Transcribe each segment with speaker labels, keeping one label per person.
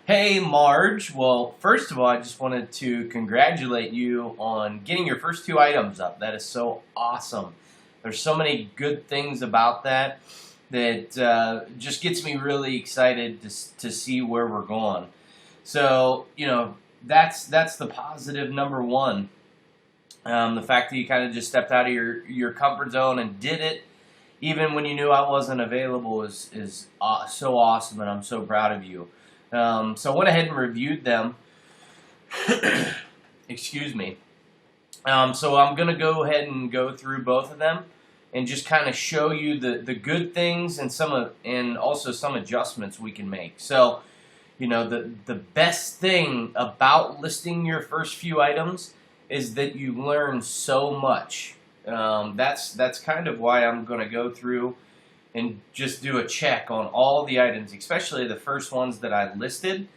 Speaker 1: Hey, Marge. Well, first of all, I just wanted to congratulate you on getting your first two items up. That is so awesome. There's so many good things about that that just gets me really excited to see where we're going. So, that's the positive number one. The fact that you kind of just stepped out of your comfort zone and did it, even when you knew I wasn't available, is so awesome, and I'm so proud of you. So I went ahead and reviewed them. Excuse me. So I'm going to go ahead and go through both of them and just kind of show you the good things and also some adjustments we can make. So, the best thing about listing your first few items is that you learn so much. That's kind of why I'm going to go through and just do a check on all the items, especially the first ones that I listed,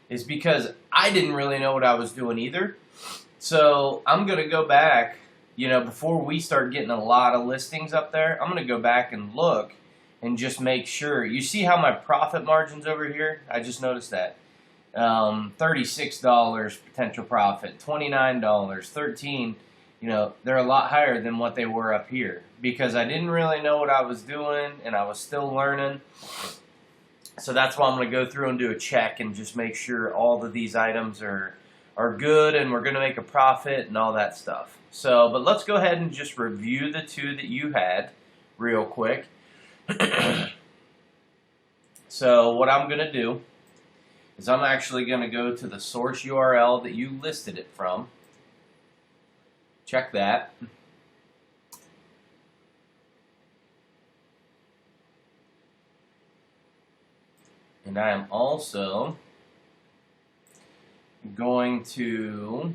Speaker 1: is because I didn't really know what I was doing either. So I'm going to go back, before we start getting a lot of listings up there, I'm going to go back and look and just make sure. You see how my profit margin's over here? I just noticed that. $36 potential profit, $29, $13. They're a lot higher than what they were up here because I didn't really know what I was doing and I was still learning. So that's why I'm going to go through and do a check and just make sure all of these items are good and we're going to make a profit and all that stuff. So, but let's go ahead and just review the two that you had real quick. So what I'm going to do is I'm actually going to go to the source URL that you listed it from. Check that. And I am also going to,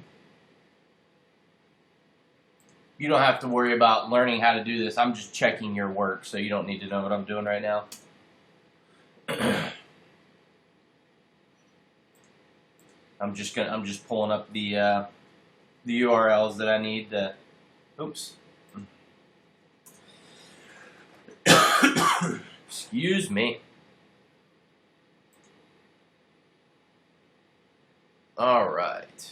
Speaker 1: you don't have to worry about learning how to do this. I'm just checking your work, so you don't need to know what I'm doing right now. I'm just pulling up the URLs that I need to, oops. Excuse me. All right.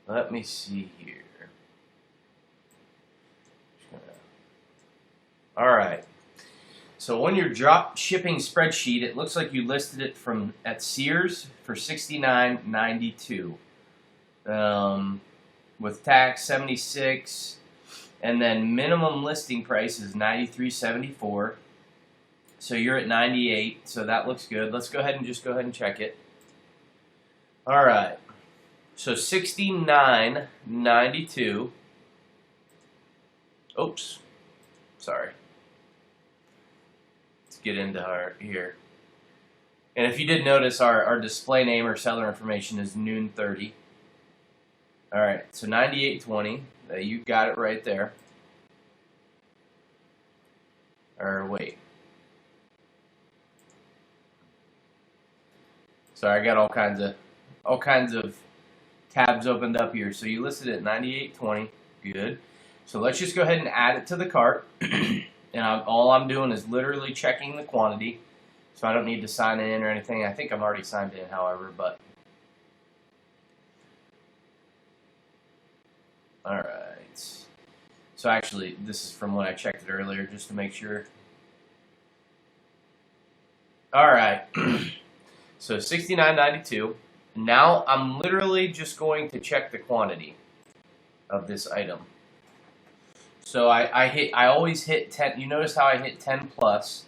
Speaker 1: Let me see here. All right. So on your drop shipping spreadsheet, it looks like you listed it at Sears for $69.92, with tax $76, and then minimum listing price is $93.74. So you're at 98, so that looks good. Let's go ahead and check it. All right. So $69.92. Oops. Sorry. Let's get into here. And if you did notice, our display name or seller information is Noon 30. All right. So 98.20. You got it right there. Or wait. Sorry, I got all kinds of tabs opened up here. So you listed it at 98.20. Good. So let's just go ahead and add it to the cart. And all I'm doing is literally checking the quantity. So I don't need to sign in or anything. I think I'm already signed in, however, but. All right. So actually, this is from when I checked it earlier, just to make sure. All right. So $69.92. Now I'm literally just going to check the quantity of this item. So I always hit 10. You notice how I hit 10 plus,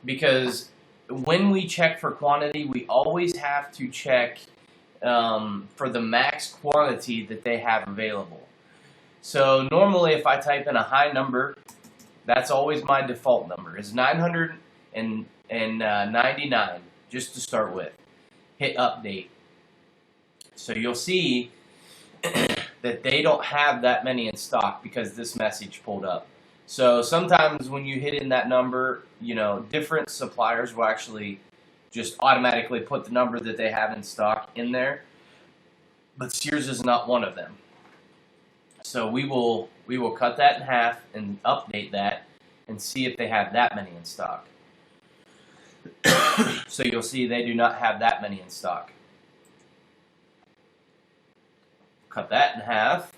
Speaker 1: because when we check for quantity, we always have to check for the max quantity that they have available. So normally if I type in a high number, that's always my default number, is 999. Just to start with. Hit update. So you'll see that they don't have that many in stock because this message pulled up. So sometimes when you hit in that number, different suppliers will actually just automatically put the number that they have in stock in there. But Sears is not one of them. So we will cut that in half and update that and see if they have that many in stock. So you'll see they do not have that many in stock. Cut that in half.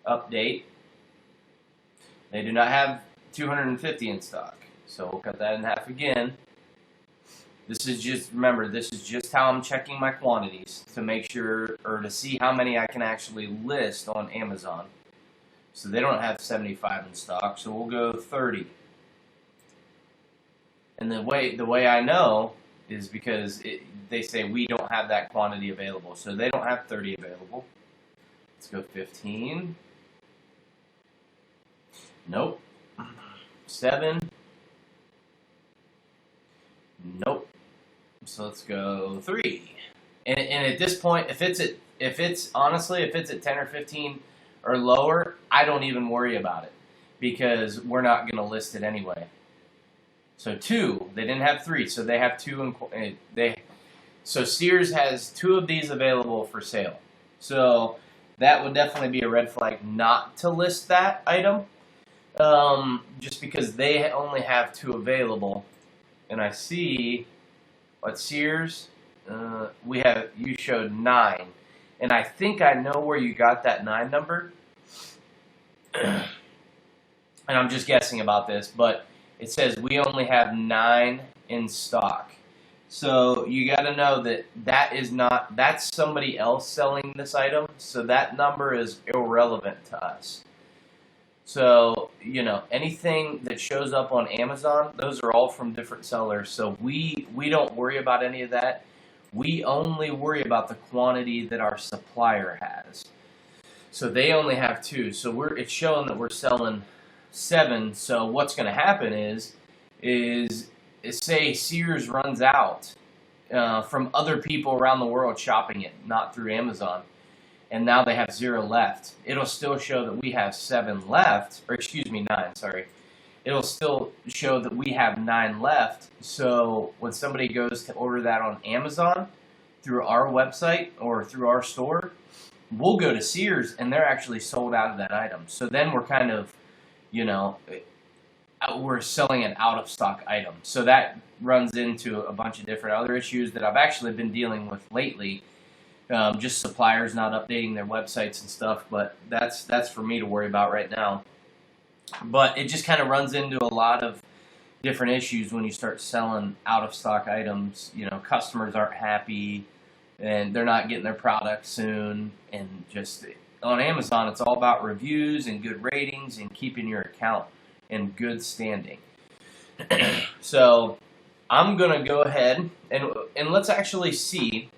Speaker 1: Update. They do not have 250 in stock. So we'll cut that in half again. This is just, remember, this is just how I'm checking my quantities to make sure, or to see how many I can actually list on Amazon. So they don't have 75 in stock, so we'll go 30. And the way I know is because they say we don't have that quantity available. So they don't have 30 available. Let's go 15. Nope. 7. Nope. So let's go 3. And at this point, if it's honestly, if it's at 10 or 15 or lower, I don't even worry about it because we're not going to list it anyway. So 2, they didn't have 3, so they have 2 so Sears has 2 of these available for sale. So that would definitely be a red flag not to list that item. Just because they only have 2 available. And I see at Sears, you showed 9. And I think I know where you got that 9 number. And I'm just guessing about this, but it says we only have 9 in stock. So you got to know that's somebody else selling this item. So that number is irrelevant to us. So, anything that shows up on Amazon, those are all from different sellers. So we don't worry about any of that. We only worry about the quantity that our supplier has. So they only have 2. So it's showing that we're selling 7. So what's going to happen is say Sears runs out from other people around the world shopping it, not through Amazon. And now they have 0 left. It'll still show that we have 7 left, or excuse me, 9, sorry. It'll still show that we have 9 left. So when somebody goes to order that on Amazon through our website or through our store, we'll go to Sears and they're actually sold out of that item. So then we're kind of, we're selling an out of stock item. So that runs into a bunch of different other issues that I've actually been dealing with lately. Just suppliers not updating their websites and stuff, but that's for me to worry about right now. But it just kind of runs into a lot of different issues when you start selling out of stock items. Customers aren't happy and they're not getting their product soon. And just on Amazon, it's all about reviews and good ratings and keeping your account in good standing. So I'm gonna go ahead and let's actually see.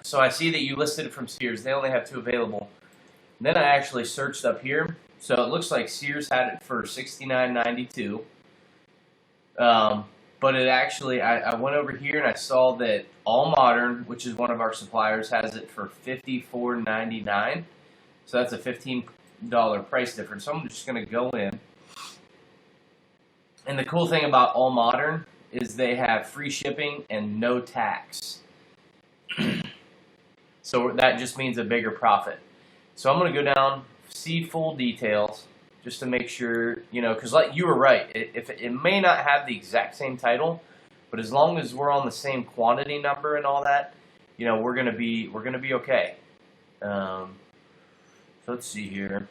Speaker 1: So I see that you listed it from Sears. They only have 2 available. Then I actually searched up here. So it looks like Sears had it for $69.92. But it actually, I went over here and I saw that All Modern, which is one of our suppliers, has it for $54.99. So that's a $15 price difference. So I'm just going to go in. And the cool thing about All Modern is they have free shipping and no tax. So that just means a bigger profit. So I'm going to go down, see full details, just to make sure, because like you were right, it may not have the exact same title, but as long as we're on the same quantity number and all that, we're gonna be okay. So let's see here.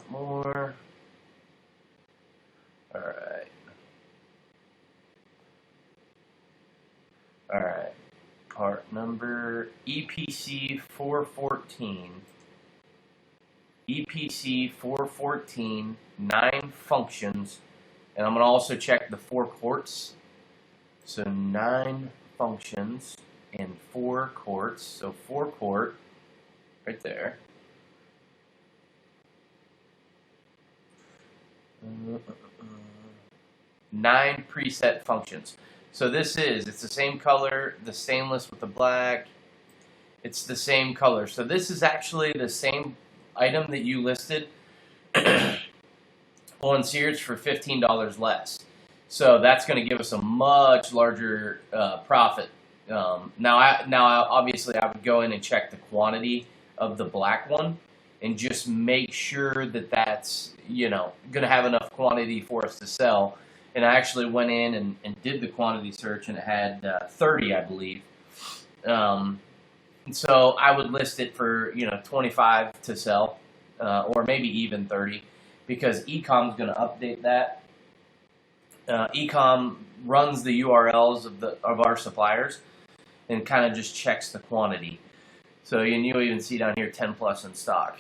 Speaker 1: More. All right. All right. Part number EPC 414. EPC 414, 9 functions. And I'm going to also check the 4 quarts. So 9 functions and 4 quarts. So 4 quart right there. 9 preset functions. So it's the same color, the stainless with the black. It's the same color. So this is actually the same item that you listed on Sears for $15 less. So that's going to give us a much larger profit. Now, obviously, I would go in and check the quantity of the black one and just make sure that that's, going to have enough quantity for us to sell. And I actually went in and did the quantity search, and it had 30, I believe. So I would list it for 25 to sell, or maybe even 30, because Ecom's going to update that. Ecom runs the URLs of our suppliers and kind of just checks the quantity. So you'll even see down here 10 plus in stock.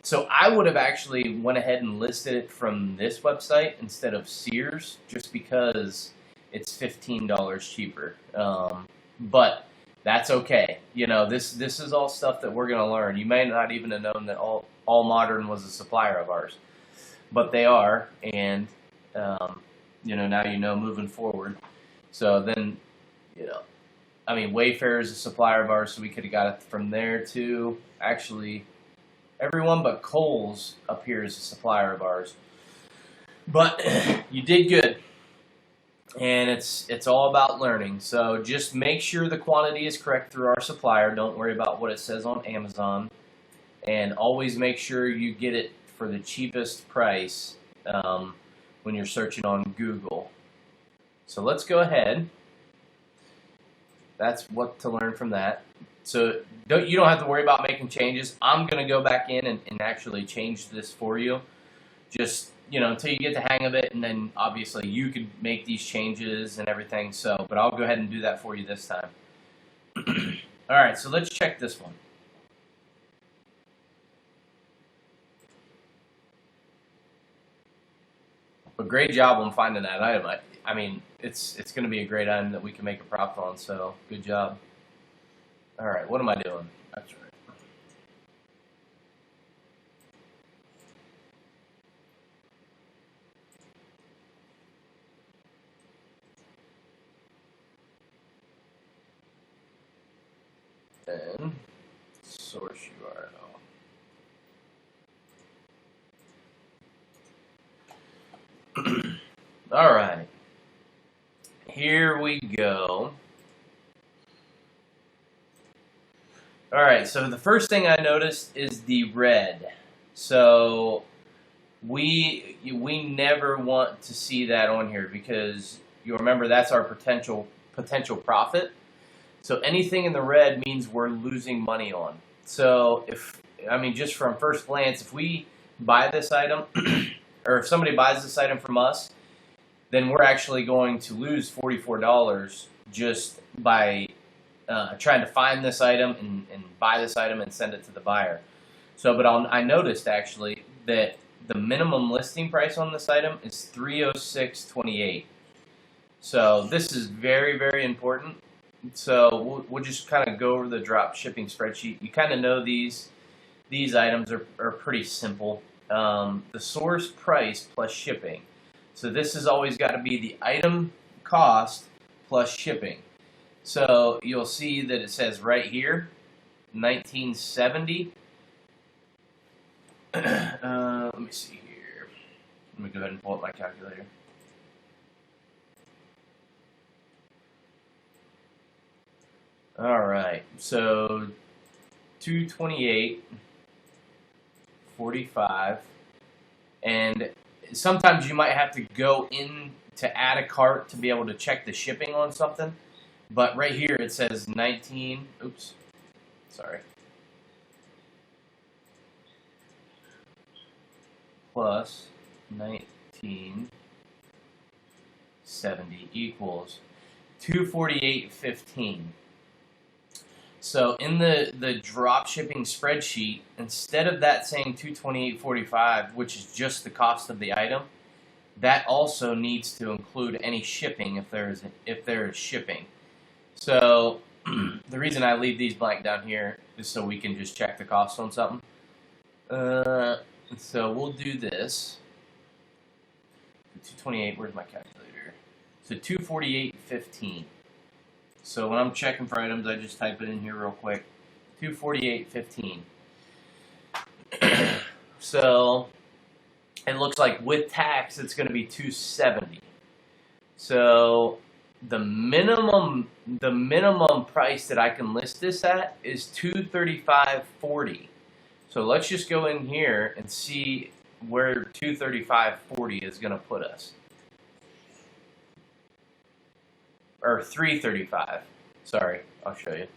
Speaker 1: So I would have actually went ahead and listed it from this website instead of Sears, just because it's $15 cheaper. But that's okay. This is all stuff that we're going to learn. You may not even have known that All Modern was a supplier of ours, but they are, and now moving forward. So then, Wayfair is a supplier of ours, so we could have got it from there too. Actually, everyone but Kohl's up here is a supplier of ours. But you did good. And it's all about learning. So just make sure the quantity is correct through our supplier. Don't worry about what it says on Amazon. And always make sure you get it for the cheapest price when you're searching on Google. So let's go ahead. That's what to learn from that. So you don't have to worry about making changes. I'm going to go back in and actually change this for you. Just until you get the hang of it, and then obviously you could make these changes and everything. So, but I'll go ahead and do that for you this time. All right, so let's check this one. But great job on finding that item. I mean, it's going to be a great item that we can make a profit on. So, good job. All right, what am I doing? That's right. Then source URL. All right, here we go. All right, so the first thing I noticed is the red. So we never want to see that on here, because you remember that's our potential profit. So anything in the red means we're losing money on. So just from first glance, if we buy this item, or if somebody buys this item from us, then we're actually going to lose $44 just by trying to find this item and buy this item and send it to the buyer. So, but I noticed actually that the minimum listing price on this item is $306.28. So this is very, very important. So we'll just kind of go over the drop shipping spreadsheet. You kind of know these items are pretty simple. The source price plus shipping. So this has always got to be the item cost plus shipping. So you'll see that it says right here, 1970. Let me see here. Let me go ahead and pull up my calculator. All right, so 228.45, and sometimes you might have to go in to add a cart to be able to check the shipping on something. But right here it says 19. Oops, sorry. Plus 1970 equals 248.15. So in the drop shipping spreadsheet, instead of that saying 228.45, which is just the cost of the item, that also needs to include any shipping if there is shipping. So the reason I leave these blank down here is so we can just check the cost on something. So we'll do this. 228. Where's my calculator? So 248.15. So when I'm checking for items, I just type it in here real quick. 248.15. So it looks like with tax, it's going to be 270. So the minimum price that I can list this at is 235.40. So let's just go in here and see where 235.40 is going to put us. Or 335. Sorry, I'll show you.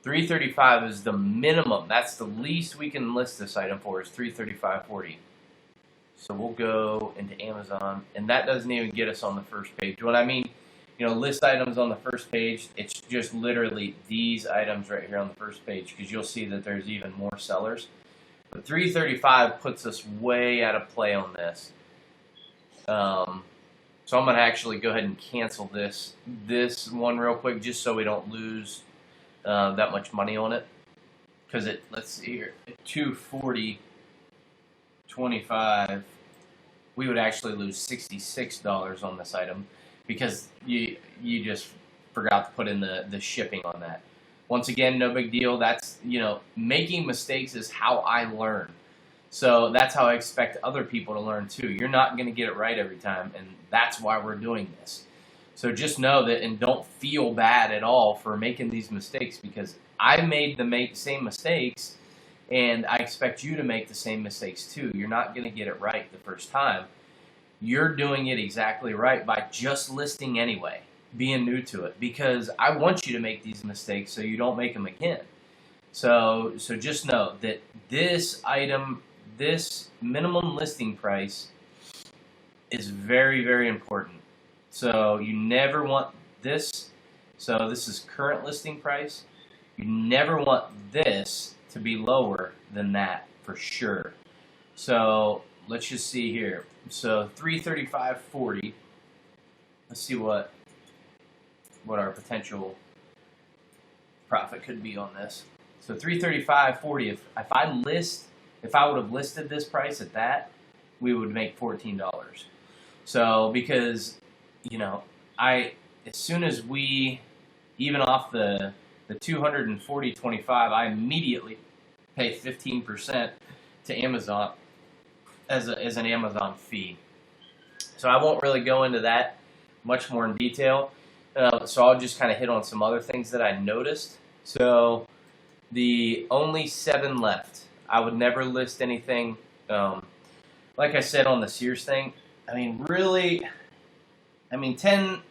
Speaker 1: 335 is the minimum. That's the least we can list this item for, is 335.40. So we'll go into Amazon, and that doesn't even get us on the first page. What I mean, list items on the first page, it's just literally these items right here on the first page, because you'll see that there's even more sellers. But 335 puts us way out of play on this. So I'm going to actually go ahead and cancel this one real quick, just so we don't lose that much money on it. Because let's see here, at 240.25, we would actually lose $66 on this item, because you just forgot to put in the shipping on that. Once again, no big deal. That's, making mistakes is how I learn. So that's how I expect other people to learn too. You're not going to get it right every time, and that's why we're doing this. So just know that, and don't feel bad at all for making these mistakes, because I made the same mistakes, and I expect you to make the same mistakes too. You're not going to get it right the first time. You're doing it exactly right by just listing anyway, being new to it, because I want you to make these mistakes so you don't make them again. So just know that this item, this minimum listing price, is very, very important. So you never want this. So this is current listing price. You never want this to be lower than that for sure. So let's just see here. So 335.40. Let's see what our potential profit could be on this. So 335.40. If I would have listed this price at that, we would make $14. So because, as soon as we, even off the 240.25, I immediately pay 15% to Amazon as an Amazon fee. So I won't really go into that much more in detail. So I'll just kind of hit on some other things that I noticed. So the only 7 left. I would never list anything. Like I said on the Sears thing, really, 10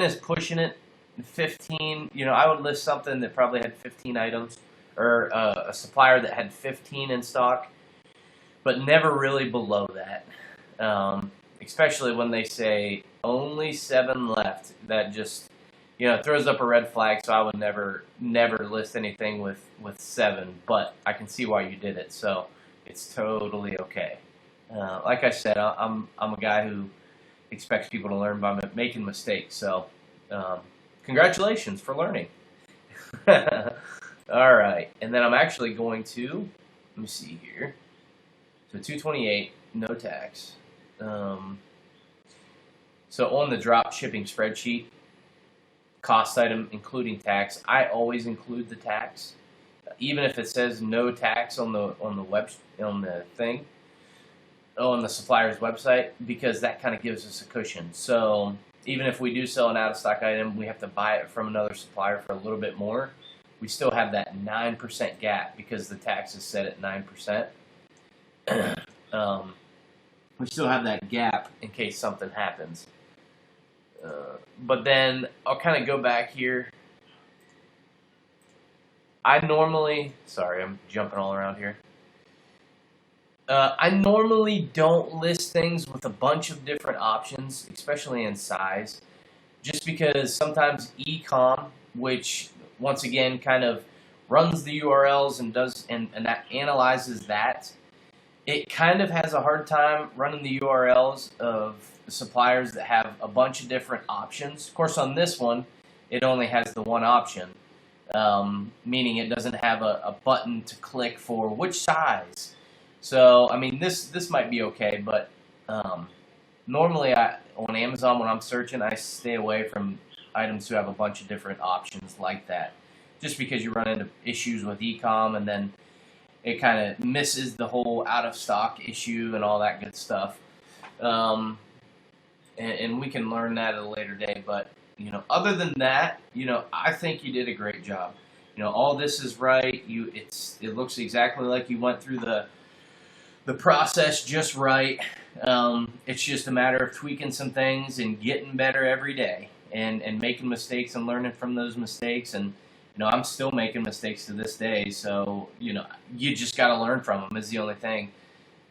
Speaker 1: is pushing it. 15, I would list something that probably had 15 items, or a supplier that had 15 in stock, but never really below that. Especially when they say only 7 left. That just, throws up a red flag. So I would never list anything with 7. But I can see why you did it, so it's totally okay. Like I said, I'm a guy who expects people to learn by making mistakes. So congratulations for learning. All right, and then I'm actually going to, let me see here. So 228, no tax. So on the drop shipping spreadsheet, cost item including tax, I always include the tax, even if it says no tax on the thing, on the supplier's website, because that kind of gives us a cushion. So even if we do sell an out of stock item, we have to buy it from another supplier for a little bit more. We still have that 9% gap because the tax is set at 9%. We still have that gap in case something happens. But then I'll kind of go back here. Sorry, I'm jumping all around here. I normally don't list things with a bunch of different options, especially in size, just because sometimes e-com, which once again kind of runs the URLs and that analyzes that, it kind of has a hard time running the URLs of suppliers that have a bunch of different options. Of course, on this one, it only has the one option, meaning it doesn't have a button to click for which size. So, this might be okay, but normally on Amazon, when I'm searching, I stay away from items who have a bunch of different options like that, just because you run into issues with e-com, and then it kind of misses the whole out-of-stock issue and all that good stuff. And we can learn that at a later day. But, other than that, I think you did a great job. all this is right. It looks exactly like you went through the process just right. It's just a matter of tweaking some things and getting better every day, and making mistakes and learning from those mistakes. And I'm still making mistakes to this day. So you just got to learn from them. Is the only thing.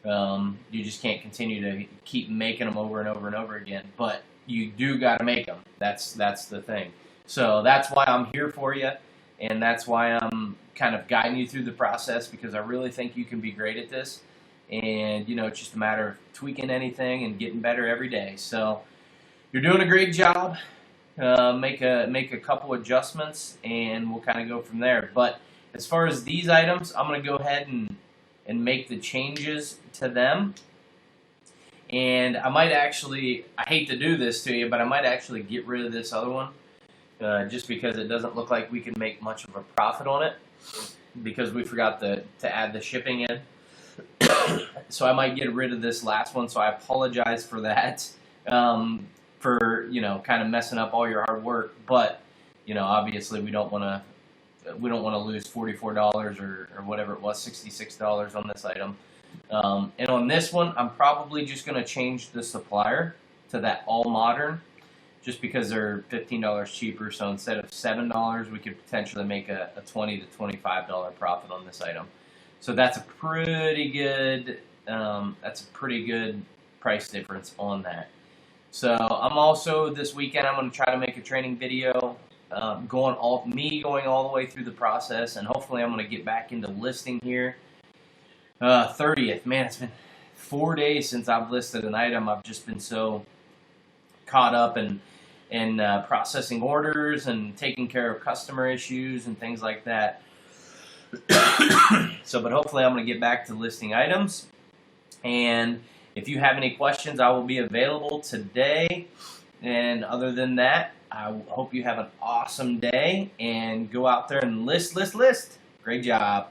Speaker 1: You just can't continue to keep making them over and over and over again. But you do got to make them. That's the thing. So that's why I'm here for you, and that's why I'm kind of guiding you through the process, because I really think you can be great at this. And it's just a matter of tweaking anything and getting better every day. So you're doing a great job. Make a couple adjustments, and we'll kind of go from there. But as far as these items, I'm going to go ahead and make the changes to them. And I might actually, I hate to do this to you, but I might actually get rid of this other one, just because it doesn't look like we can make much of a profit on it, because we forgot to add the shipping in. So I might get rid of this last one, so I apologize for that, for kind of messing up all your hard work. But obviously we don't want to lose $44 or whatever it was, $66 on this item. And on this one, I'm probably just going to change the supplier to that All Modern, just because they're $15 cheaper. So instead of $7, we could potentially make a $20 to $25 profit on this item. So that's a pretty good price difference on that. So I'm also, this weekend, I'm going to try to make a training video, going all the way through the process, and hopefully I'm going to get back into listing here. 30th, man, it's been 4 days since I've listed an item. I've just been so caught up in processing orders and taking care of customer issues and things like that. But hopefully I'm going to get back to listing items. And if you have any questions, I will be available today. And other than that, I hope you have an awesome day and go out there and list. Great job.